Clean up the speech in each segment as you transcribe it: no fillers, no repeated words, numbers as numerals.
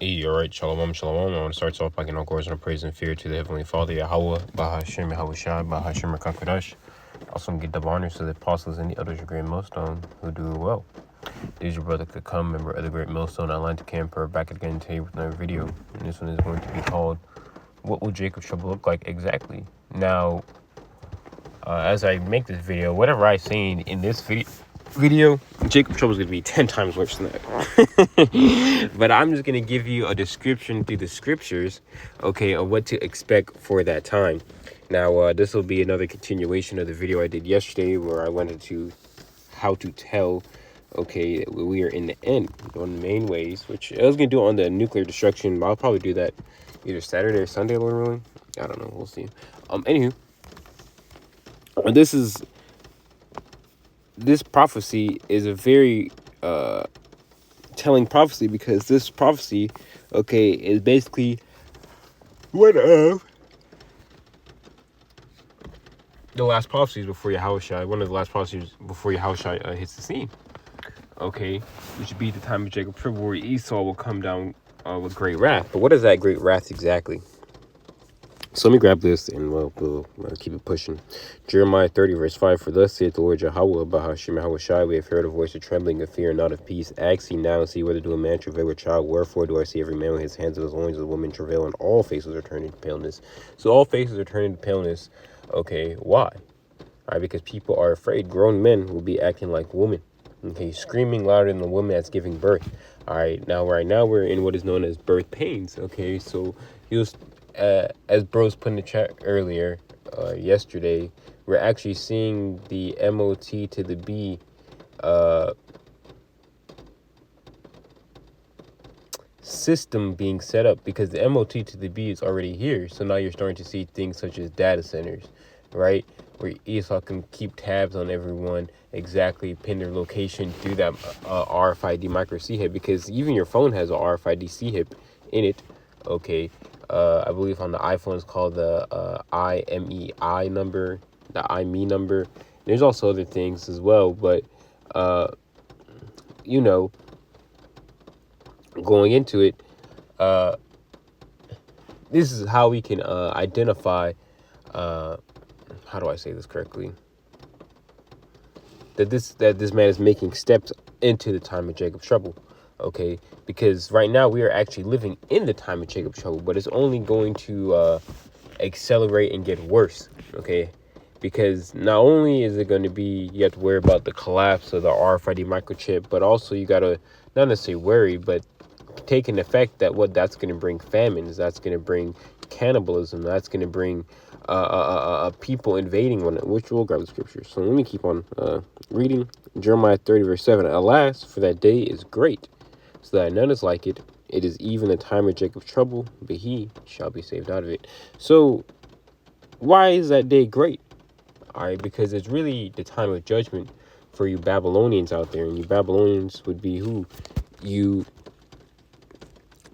Hey, alright, shalom, shalom. I want to start off by giving all glory and praise and fear to the Heavenly Father, YAHAWAH, BAHASHAM, YAHAWASHI, BAHASHAM, QADASH. Also, give double honors to the apostles and the elders of Great Millstone who do well. This is your brother could come, member of the Great Millstone Atlanta camper, back again today with another video. And this one is going to be called, What Will Jacob's Trouble Look Like Exactly? Now, as I make this video, whatever I seen in this video, Jacob's trouble is going to be 10 times worse than that. But I'm just going to give you a description through the scriptures, okay, of what to expect for that time. Now, this will be another continuation of the video I did yesterday where I went into how to tell, okay, we are in the end, one of the main ways, which I was going to do on the nuclear destruction, but I'll probably do that either Saturday or Sunday, Lord willing. I don't know, we'll see. Anywho, this prophecy is a very telling prophecy, because this prophecy, okay, is basically one of the last prophecies before Yahawashi, one of the last prophecies before Yahawashi hits the scene, okay, which would be the time of Jacob's trouble, where Esau will come down with great wrath. But what is that great wrath exactly? So let me grab this and we'll keep it pushing. Jeremiah 30 verse 5. For thus saith the Lord Yahawah, BAHASHAM, YAHAWASHI, we have heard a voice of trembling, of fear, and not of peace. Ask ye now and see whether do a man travail with child. Wherefore do I see every man with his hands in his loins, of the woman travail, and all faces are turned into paleness. So all faces are turned into paleness. Okay, why? All right, because people are afraid. Grown men will be acting like women. Okay, screaming louder than the woman that's giving birth. All right, right now we're in what is known as birth pains. Okay, so as bros put in the chat earlier, yesterday, we're actually seeing the MOT to the B system being set up, because the MOT to the B is already here. So now you're starting to see things such as data centers, right? Where Esau can keep tabs on everyone, exactly pin their location through that RFID micro C chip, because even your phone has a RFID C chip in it, okay? I believe on the iPhone it's called the IMEI number, the IME number. There's also other things as well, but you know, going into it, this is how we can identify, how do I say this correctly, that this man is making steps into the time of Jacob's trouble. Okay, because right now we are actually living in the time of Jacob's trouble, but it's only going to accelerate and get worse. Okay, because not only is it going to be, you have to worry about the collapse of the RFID microchip, but also you got to not necessarily worry, but take in effect that what that's going to bring famines, that's going to bring cannibalism, that's going to bring people invading one, which we'll grab the scripture. So let me keep on reading. Jeremiah 30 verse 7. Alas, for that day is great, so that none is like it. It is even the time of Jacob's trouble, but he shall be saved out of it. So why is that day great? All right, because it's really the time of judgment for you Babylonians out there. And you Babylonians would be who? You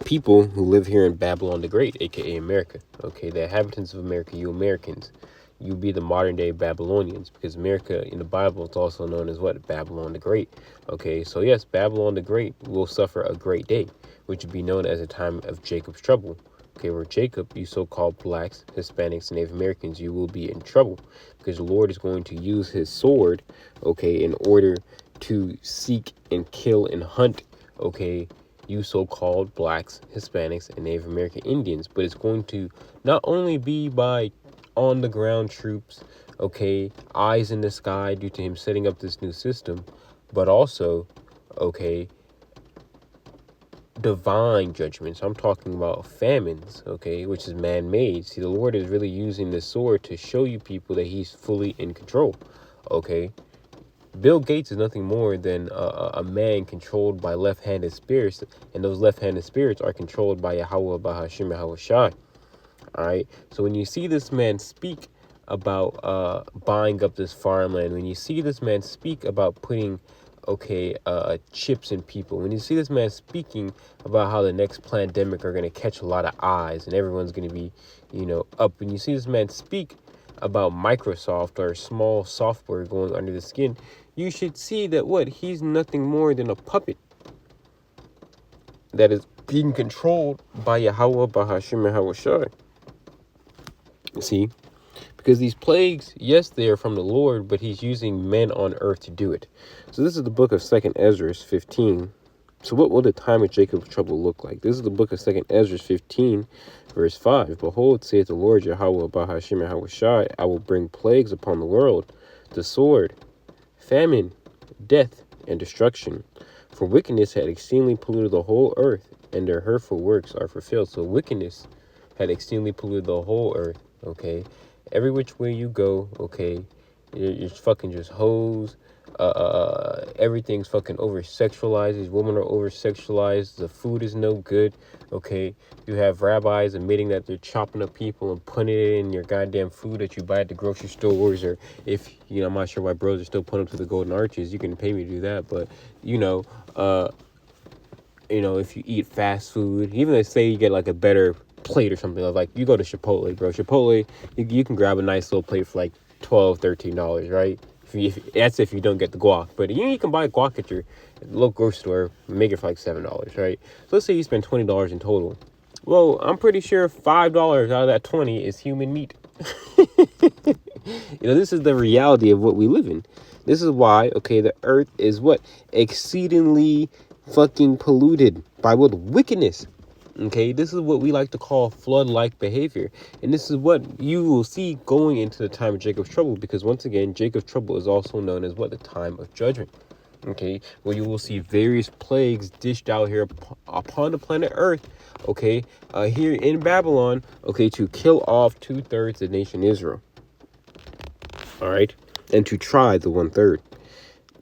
people who live here in Babylon the Great, aka America. Okay, the inhabitants of America, you Americans, you be the modern day Babylonians, because America in the Bible is also known as what? Babylon the Great. Okay, so yes, Babylon the Great will suffer a great day, which would be known as a time of Jacob's trouble. Okay, where Jacob, you so-called blacks, Hispanics, and Native Americans, you will be in trouble, because the Lord is going to use his sword, okay, in order to seek and kill and hunt, okay, you so-called blacks, Hispanics, and Native American Indians. But it's going to not only be by on-the-ground troops, okay, eyes in the sky due to him setting up this new system, but also, okay, divine judgments. I'm talking about famines, okay, which is man-made. See, the Lord is really using this sword to show you people that he's fully in control, okay? Bill Gates is nothing more than a man controlled by left-handed spirits, and those left-handed spirits are controlled by YAHAWAH, BAHASHAM, YAHAWASHI. All right, so when you see this man speak about buying up this farmland, when you see this man speak about putting, okay, chips in people, when you see this man speaking about how the next pandemic are going to catch a lot of eyes and everyone's going to be, you know, up, when you see this man speak about Microsoft or small software going under the skin, you should see that what? He's nothing more than a puppet that is being controlled by Yahawah, Bahasham, and Yahawashi. See? Because these plagues, yes, they are from the Lord, but he's using men on earth to do it. So this is the book of 2nd Ezra 15. So what will the time of Jacob's trouble look like? This is the book of 2nd Ezra 15, verse 5. Behold, saith the Lord Yahawah, Bahasham, and Yahawashi, I will bring plagues upon the world, the sword, famine, death, and destruction. For wickedness had exceedingly polluted the whole earth, and their hurtful works are fulfilled. So wickedness had exceedingly polluted the whole earth, okay? Every which way you go, okay, you're fucking just hoes. Everything's fucking over-sexualized. These women are over-sexualized. The food is no good, okay? You have rabbis admitting that they're chopping up people and putting it in your goddamn food that you buy at the grocery stores, or if, you know, I'm not sure why bros are still putting them to the Golden Arches. You can pay me to do that, but, you know, if you eat fast food, even if say you get like a better plate or something, like you go to Chipotle, bro. Chipotle, you can grab a nice little plate for like $12-13, right? That's if you don't get the guac. But you can buy guac at your local grocery store, make it for like $7, right? So let's say you spend $20 in total. Well, I'm pretty sure $5 out of that 20 is human meat. This is the reality of what we live in. This is why, okay, the earth is what? Exceedingly fucking polluted by what? Wickedness. Okay, this is what we like to call flood-like behavior. And this is what you will see going into the time of Jacob's trouble, because once again, Jacob's trouble is also known as what? The time of judgment. Okay, where you will see various plagues dished out here upon the planet Earth, okay, here in Babylon, okay, to kill off 2/3 of the nation Israel. All right, and to try the 1/3.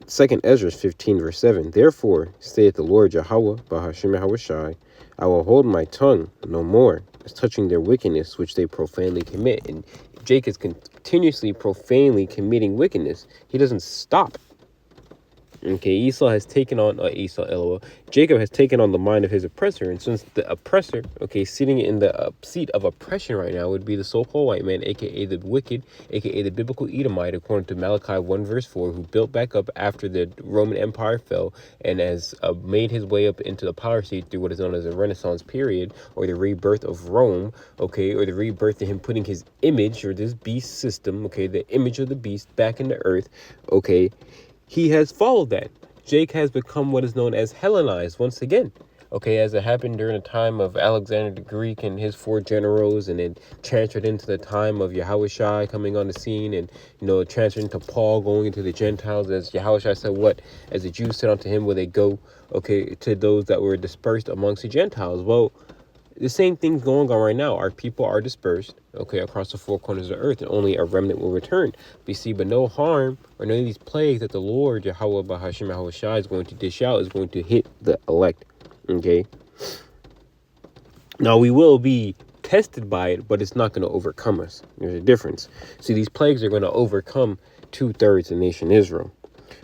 2nd Ezra 15, verse 7. Therefore, saith the Lord Yahawah, Bahasham, Yahawashi, I will hold my tongue no more as touching their wickedness which they profanely commit. And Jake is continuously profanely committing wickedness. He doesn't stop. Okay, Esau has taken on, Jacob has taken on the mind of his oppressor. And since the oppressor, okay, sitting in the seat of oppression right now would be the so-called white man, a.k.a. the wicked, a.k.a. the biblical Edomite, according to Malachi 1 verse 4, who built back up after the Roman Empire fell and has made his way up into the power seat through what is known as the Renaissance period, or the rebirth of Rome, okay, or the rebirth of him putting his image, or this beast system, okay, the image of the beast back in the earth, okay. He has followed that. Jake has become what is known as Hellenized once again. Okay, as it happened during the time of Alexander the Greek and his 4 generals, and then transferred into the time of Yahawashi coming on the scene, and, transferred into Paul going into the Gentiles, as Yahawashi said, what? As the Jews said unto him, will they go, okay, to those that were dispersed amongst the Gentiles? Well, the same thing's going on right now. Our people are dispersed, okay, across the 4 corners of the earth, and only a remnant will return. But no harm or none of these plagues that the Lord, Yahawah, Bahasham, Yahawashi, is going to dish out is going to hit the elect, okay? Now, we will be tested by it, but it's not going to overcome us. There's a difference. See, these plagues are going to overcome 2/3 of the nation Israel,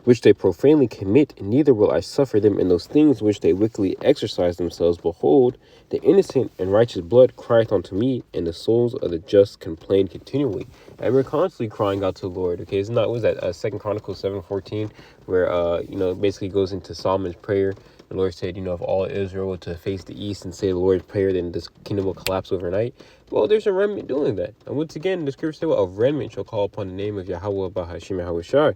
which they profanely commit, and neither will I suffer them in those things which they wickedly exercise themselves. Behold, the innocent and righteous blood crieth unto me, and the souls of the just complain continually. And we're constantly crying out to the Lord. Okay, it's not, what was that, 2 Chronicles 7:14, where, it basically goes into Solomon's prayer. The Lord said, if all Israel were to face the east and say the Lord's prayer, then this kingdom will collapse overnight. Well, there's a remnant doing that. And once again, the scripture says, well, a remnant shall call upon the name of Yahawah, Bahasham, Yahawashi.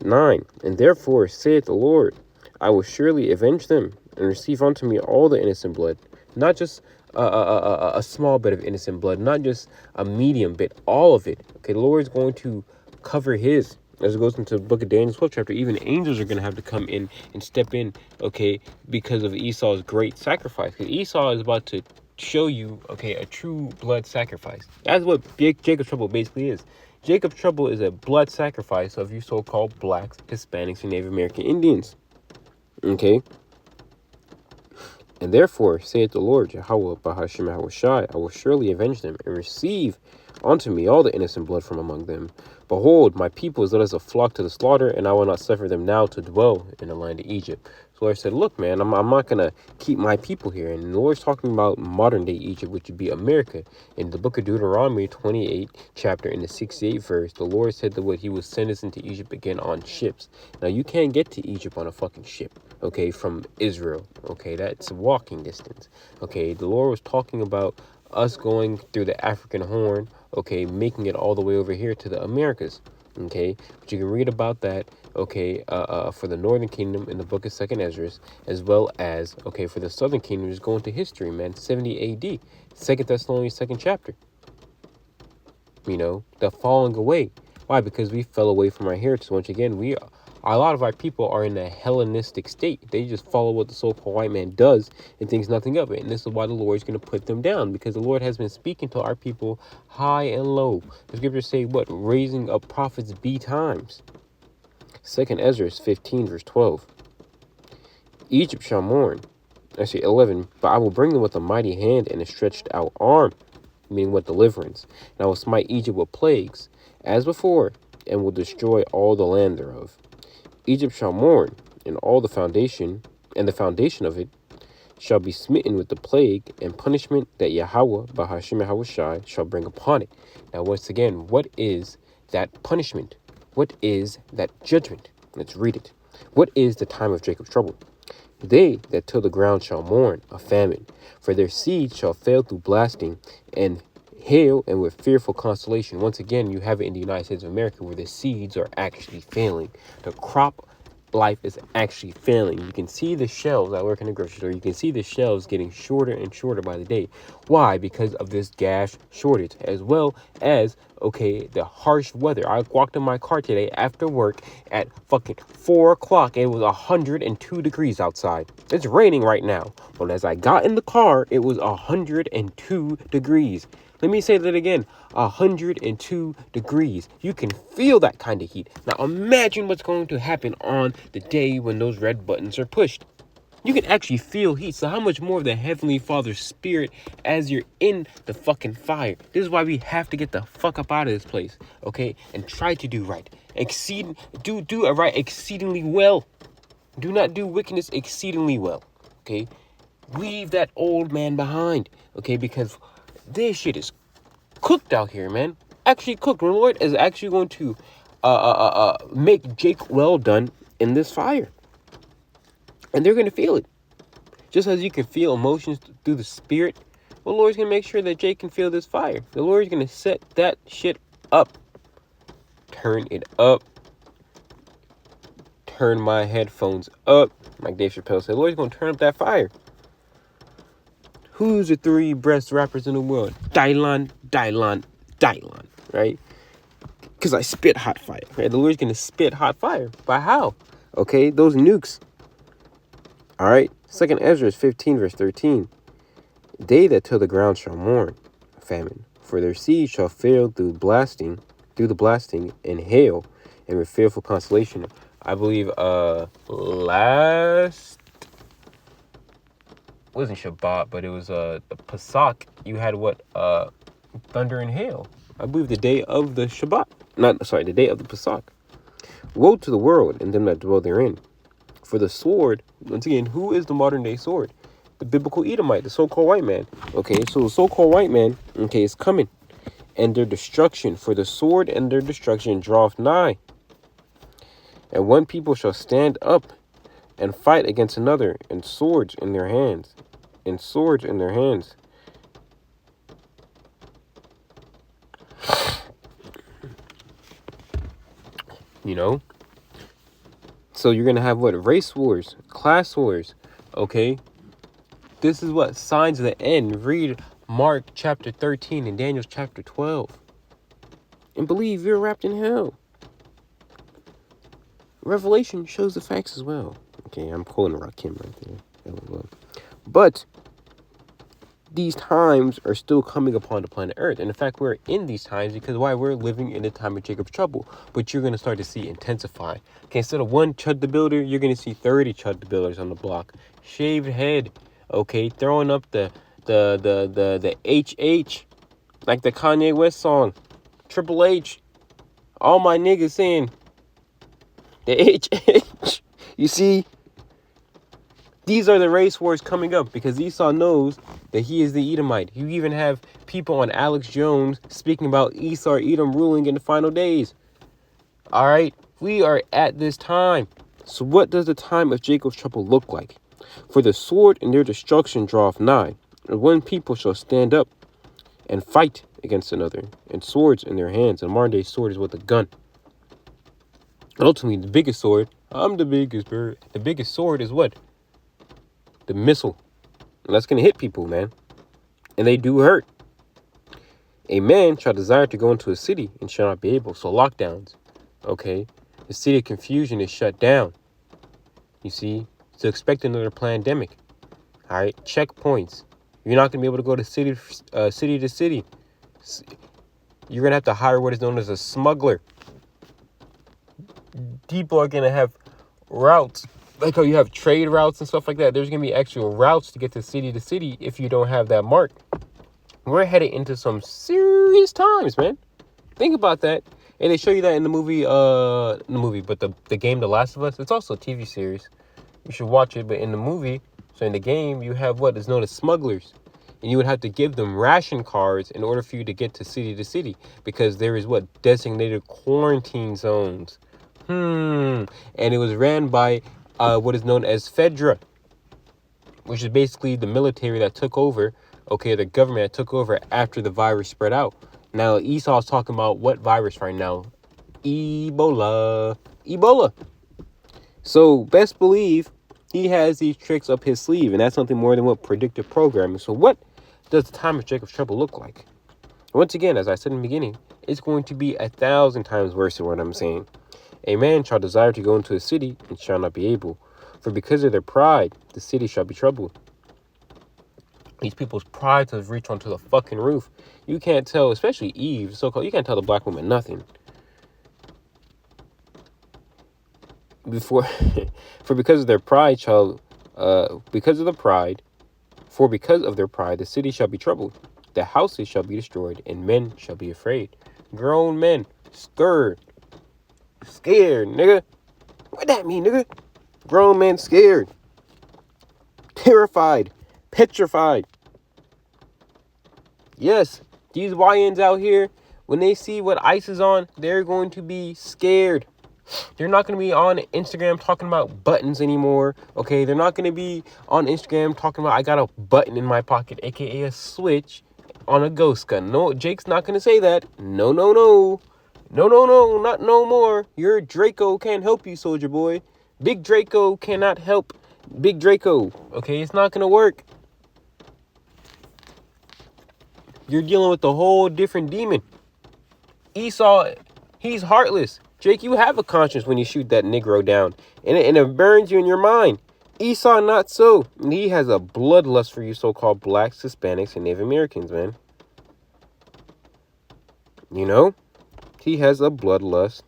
9. And therefore saith the Lord, I will surely avenge them, and receive unto me all the innocent blood, not just a small bit of innocent blood, not just a medium bit, all of it. Okay, the Lord is going to cover his. As it goes into the book of Daniel 12 chapter, even angels are going to have to come in and step in, okay, because of Esau's great sacrifice. Because Esau is about to show you, okay, a true blood sacrifice. That's what Jacob's trouble basically is. Jacob's trouble is a blood sacrifice of you so-called blacks, Hispanics, and Native American Indians. Okay? And therefore, saith the Lord, Yahawah, Bahasham, Yahawashi, I will surely avenge them, and receive unto me all the innocent blood from among them. Behold, my people is led as a flock to the slaughter, and I will not suffer them now to dwell in the land of Egypt. So the Lord said, look, man, I'm not going to keep my people here. And the Lord's talking about modern-day Egypt, which would be America. In the book of Deuteronomy 28 chapter, in the 68th verse, the Lord said that he would send us into Egypt again on ships. Now, you can't get to Egypt on a fucking ship. okay, from Israel. Okay, that's walking distance. Okay, the Lord was talking about us going through the African Horn, okay, making it all the way over here to the Americas. Okay, but you can read about that, okay, for the Northern Kingdom in the book of Second Ezra, as well as, okay, for the Southern Kingdom, just going to history, man, 70 AD, Second Thessalonians, second chapter. You know, the falling away. Why? Because we fell away from our heritage. Once again, a lot of our people are in a Hellenistic state. They just follow what the so-called white man does and thinks nothing of it. And this is why the Lord is going to put them down, because the Lord has been speaking to our people high and low. The scriptures say what? Raising up prophets be times. Second Ezra 15 verse 12. Egypt shall mourn. Actually 11. But I will bring them with a mighty hand and a stretched out arm, meaning what? Deliverance. And I will smite Egypt with plagues as before, and will destroy all the land thereof. Egypt shall mourn, and all the foundation of it shall be smitten with the plague and punishment that YAHAWAH, BAHASHAM, YAHAWASHI shall bring upon it. Now, once again, what is that punishment? What is that judgment? Let's read it. What is the time of Jacob's trouble? They that till the ground shall mourn a famine, for their seed shall fail through blasting and hail and with fearful consolation. Once again, you have it in the United States of America where the seeds are actually failing. The crop life is actually failing. You can see the shelves. I work in a grocery store. You can see the shelves getting shorter and shorter by the day. Why? Because of this gas shortage, as well as, okay, the harsh weather. I walked in my car today after work at fucking 4 o'clock. It was 102 degrees outside. It's raining right now. But as I got in the car, it was 102 degrees. Let me say that again, 102 degrees. You can feel that kind of heat. Now imagine what's going to happen on the day when those red buttons are pushed. You can actually feel heat. So how much more of the Heavenly Father's Spirit as you're in the fucking fire? This is why we have to get the fuck up out of this place, okay? And try to do right. Do it right exceedingly well. Do not do wickedness exceedingly well, okay? Leave that old man behind, okay? Because this shit is cooked out here, man. Actually cooked. The Lord is actually going to make Jake well done in this fire. And they're going to feel it. Just as you can feel emotions through the spirit, the Lord's going to make sure that Jake can feel this fire. The Lord's going to set that shit up. Turn it up. Turn my headphones up. Like Dave Chappelle said, the Lord's going to turn up that fire. Who's the 3 best rappers in the world? Dylan, right? Because I spit hot fire, right? The Lord's going to spit hot fire. By how? Okay, those nukes. All right, 2nd Ezra 15 verse 13. They that till the ground shall mourn famine, for their seed shall fail through the blasting and hail, and with fearful consolation. I believe wasn't Shabbat, but it was the Pesach. You had what? Thunder and hail. I believe the day of the Shabbat. The day of the Pesach. Woe to the world and them that dwell therein. For the sword, once again, who is the modern day sword? The biblical Edomite, the so-called white man. Okay, so the so-called white man, okay, is coming. And their destruction, for the sword and their destruction draweth nigh. And one people shall stand up and fight against another, and swords in their hands. You know? So you're going to have what? Race wars, class wars, okay? This is what? Signs of the end. Read Mark chapter 13 and Daniel chapter 12. And believe you're wrapped in hell. Revelation shows the facts as well. Okay, I'm quoting Rakim right there. But these times are still coming upon the planet Earth. And in fact, we're in these times because why? We're living in the time of Jacob's trouble. But you're going to start to see intensify. Okay, instead of 1 Chud the Builder, you're going to see 30 Chud the Builders on the block. Shaved head. Okay, throwing up the HH. Like the Kanye West song. Triple H. All my niggas saying the HH. You see? These are the race wars coming up because Esau knows that he is the Edomite. You even have people on Alex Jones speaking about Esau Edom ruling in the final days. All right, we are at this time. So what does the time of Jacob's trouble look like? For the sword and their destruction draweth nigh, and one people shall stand up and fight against another, and swords in their hands. And modern day sword is with a gun. And ultimately, the biggest sword, I'm the biggest bird. The biggest sword is what? The missile. And that's going to hit people, man. And they do hurt. A man shall desire to go into a city and shall not be able. So lockdowns. Okay. The city of confusion is shut down. You see? So expect another pandemic. All right. Checkpoints. You're not going to be able to go to city to city. You're going to have to hire what is known as a smuggler. People are going to have routes. Like how you have trade routes and stuff like that. There's going to be actual routes to get to city if you don't have that mark. We're headed into some serious times, man. Think about that. And they show you that in the movie, but the game The Last of Us, it's also a TV series. You should watch it, but in the movie, so in the game, you have what is known as smugglers. And you would have to give them ration cards in order for you to get to city, because there is what? Designated quarantine zones. And it was ran by what is known as Fedra, which is basically the military that took over, okay, the government that took over after the virus spread out. Now, Esau's talking about what virus right now? Ebola. So, best believe he has these tricks up his sleeve, and that's something more than what predictive programming. So what does the time of Jacob's trouble look like? Once again, as I said in the beginning, it's going to be 1,000 times worse than what I'm saying. A man shall desire to go into a city and shall not be able. For because of their pride, the city shall be troubled. These people's pride has reached onto the fucking roof. You can't tell, especially Eve, so-called, you can't tell the black woman nothing. For because of their pride, because of their pride, the city shall be troubled. The houses shall be destroyed, and men shall be afraid. Grown men, scared, nigga. What that mean, nigga? Grown men scared, terrified, petrified. Yes, these YNs out here, when they see what ICE is on, they're going to be scared. They're not going to be on Instagram talking about buttons anymore. Okay, they're not going to be on Instagram talking about I got a button in my pocket, aka a switch on a ghost gun. No, Jake's not going to say that. No, not no more. Your Draco can't help you, soldier boy. Big Draco cannot help Big Draco. Okay, it's not going to work. You're dealing with a whole different demon. Esau, he's heartless. Jake, you have a conscience when you shoot that Negro down. And it burns you in your mind. Esau, not so. And he has a bloodlust for you so-called blacks, Hispanics, and Native Americans, man. You know? He has a bloodlust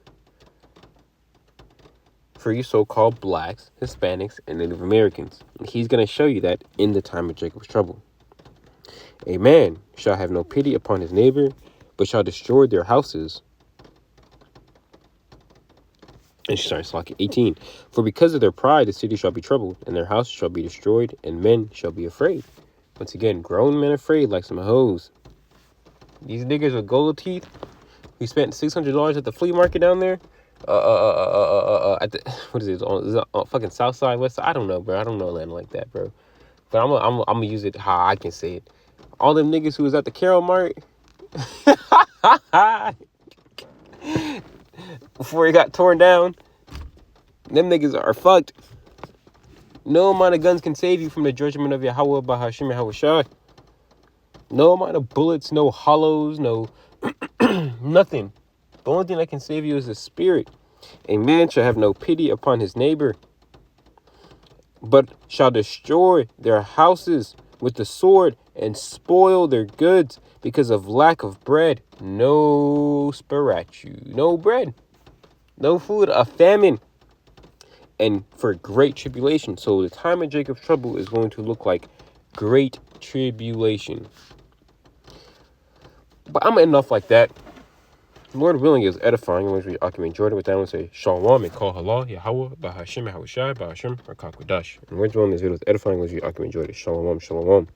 for you so-called blacks, Hispanics, and Native Americans. And he's going to show you that in the time of Jacob's trouble. A man shall have no pity upon his neighbor, but shall destroy their houses. And she starts like 18. For because of their pride, the city shall be troubled, and their house shall be destroyed, and men shall be afraid. Once again, grown men afraid like some hoes. These niggas with gold teeth, who spent $600 at the flea market down there, at the, what is it? Is it on fucking South Side, West Side? I don't know, bro. I don't know Atlanta like that, bro. But I'm gonna use it how I can say it. All them niggas who was at the Carol Mart before it got torn down, them niggas are fucked. No amount of guns can save you from the judgment of Yahawah, BAHASHAM, YAHAWASHI. No amount of bullets, no hollows, no nothing. The only thing that can save you is the spirit. A man shall have no pity upon his neighbor, but shall destroy their houses with the sword and spoil their goods because of lack of bread. No spiratu, no bread, no food, a famine, and for great tribulation. So the time of Jacob's trouble is going to look like great tribulation. But I'm enough like that. Lord willing is edifying. In which we enjoyed it. With that, I want to say Shalom and call halal, Yahawah, BAHASHAM, YAHAWASHI, BAHASHAM, or QADASH. And words willing, this video is edifying. In which we enjoyed it. Shalom.